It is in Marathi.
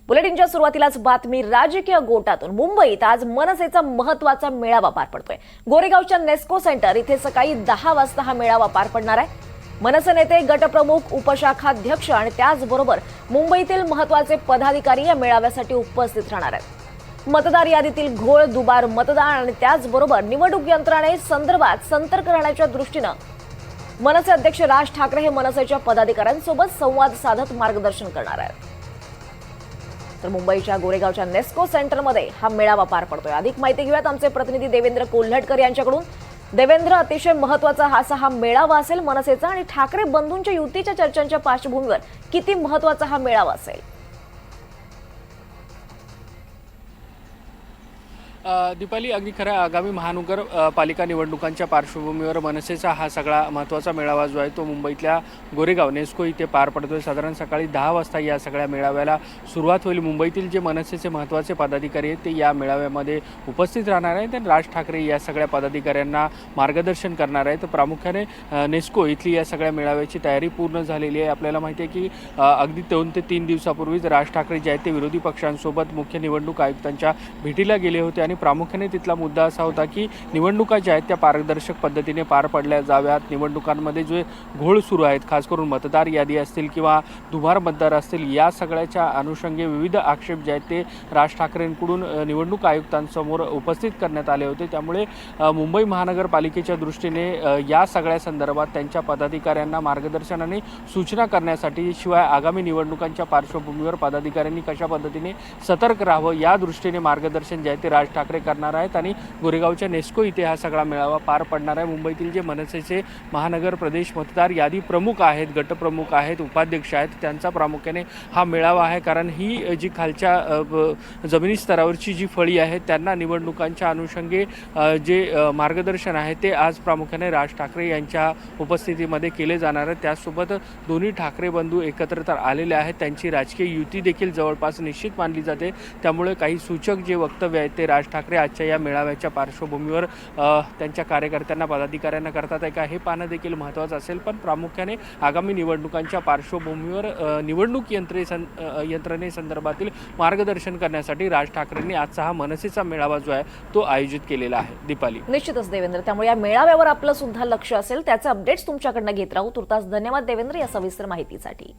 बुलेटिनच्या सुरुवातीलाच बातमी राजकीय गोटातून। मुंबईत आज मनसेचा महत्त्वाचा मेळावा पार पडतोय। गोरेगावच्या नेस्को सेंटर इथे सकाळी 10 वाजता हा मेळावा पार पडणार आहे। मनसे नेते, गटप्रमुख, उपशाखाध्यक्ष आणि त्याचबरोबर मुंबईतील महत्त्वाचे पदाधिकारी या मेळाव्यासाठी उपस्थित राहणार आहेत। मतदार यादीतील घोळ, दुबार मतदान आणि त्याचबरोबर निवडणूक यंत्रणेसंदर्भात सतर्क राहण्याच्या दृष्टीने मनसे अध्यक्ष राज ठाकरे हे मनसेच्या पदाधिकाऱ्यांसोबत संवाद साधत मार्गदर्शन करणार आहेत। तर मुंबईच्या गोरेगावच्या नेस्को सेंटरमध्ये हा मेळावा पार पडतोय। अधिक माहिती घेऊयात आमचे प्रतिनिधी देवेंद्र कोल्हटकर यांच्याकडून। देवेंद्र, अतिशय महत्त्वाचा हा मेळावा असेल मनसेचा आणि ठाकरे बंधूंच्या युतीच्या चर्चांच्या पार्श्वभूमीवर किती महत्त्वाचा हा मेळावा असेल? दीपाली, अगदी खरं, आगामी महानगरपालिका निवडणुकांच्या पार्श्वभूमीवर मनसेचा हा सगळा महत्त्वाचा मेळावा जो आहे तो मुंबईतल्या गोरेगाव नेस्को इथे पार पडतोय। साधारण सकाळी 10 वाजता या सगळ्या मेळाव्याला सुरुवात होईल। मुंबईतील जे मनसेचे महत्त्वाचे पदाधिकारी आहेत ते या मेळाव्यामध्ये उपस्थित राहणार आहेत आणि राज ठाकरे या सगळ्या पदाधिकाऱ्यांना मार्गदर्शन करणार आहेत। प्रामुख्याने नेस्को इथली या सगळ्या मेळाव्याची तयारी पूर्ण झालेली आहे। आपल्याला माहिती आहे की अगदी 2 ते 3 दिवसापूर्वीच राज ठाकरे जे आहेत ते विरोधी पक्षांसोबत मुख्य निवडणूक आयुक्तांच्या भेटीला गेले होते आणि प्रामुख्याने तिथला मुद्दा असा होता की निवडणुका ज्या आहेत त्या पारदर्शक पद्धतीने पार पडल्या जाव्यात। निवडणुकांमध्ये जे घोळ सुरू आहेत, खास करून मतदार यादी असतील किंवा दुबार मतदार असतील, या सगळ्याच्या अनुषंगे विविध आक्षेप जे आहेत ते राज ठाकरेंकडून निवडणूक आयुक्तांसमोर उपस्थित करण्यात आले होते। त्यामुळे मुंबई महानगरपालिकेच्या दृष्टीने या सगळ्या संदर्भात त्यांच्या पदाधिकाऱ्यांना मार्गदर्शन आणि सूचना करण्यासाठी, शिवाय आगामी निवडणुकांच्या पार्श्वभूमीवर पदाधिकाऱ्यांनी कशा पद्धतीने सतर्क राहावं या दृष्टीने मार्गदर्शन जे आहे ते राज ठाकरे करणार आहेत आणि गोरेगावच्या नेस्को इथे हा सगळा मेळावा पार पडणार आहे। मुंबईतील जे मनसेचे महानगर प्रदेश मतदार यादी प्रमुख आहेत, गटप्रमुख आहेत, उपाध्यक्ष आहेत, त्यांचा प्रामुख्याने हा मेळावा आहे। कारण ही जी खालच्या जमिनी स्तरावरची जी फळी आहे त्यांना निवडणुकांच्या अनुषंगे जे मार्गदर्शन आहे ते आज प्रामुख्याने राज ठाकरे यांच्या उपस्थितीमध्ये केले जाणार आहे। त्यासोबत दोन्ही ठाकरे बंधू एकत्र तर आलेले आहेत, त्यांची राजकीय युती देखील जवळपास निश्चित मानली जाते। त्यामुळे काही सूचक जे वक्तव्य आहेत ते राज ठाकरे आजच्या या मेळाव्याच्या पार्श्वभूमीवर त्यांच्या कार्यकर्त्यांना, पदाधिकाऱ्यांना करतात आहे का हे पाहणं देखील महत्त्वाचं असेल। पण प्रामुख्याने आगामी निवडणुकांच्या पार्श्वभूमीवर निवडणूक यंत्रणेसंदर्भातील मार्गदर्शन करण्यासाठी राज ठाकरेंनी आजचा हा मनसेचा मेळावा जो आहे तो आयोजित केलेला आहे। दीपाली, निश्चितच देवेंद्र, त्यामुळे या मेळाव्यावर आपलं सुद्धा लक्ष असेल, त्याचे अपडेट्स तुमच्याकडनं घेत राहू। तुर्तास धन्यवाद देवेंद्र या सविस्तर माहितीसाठी।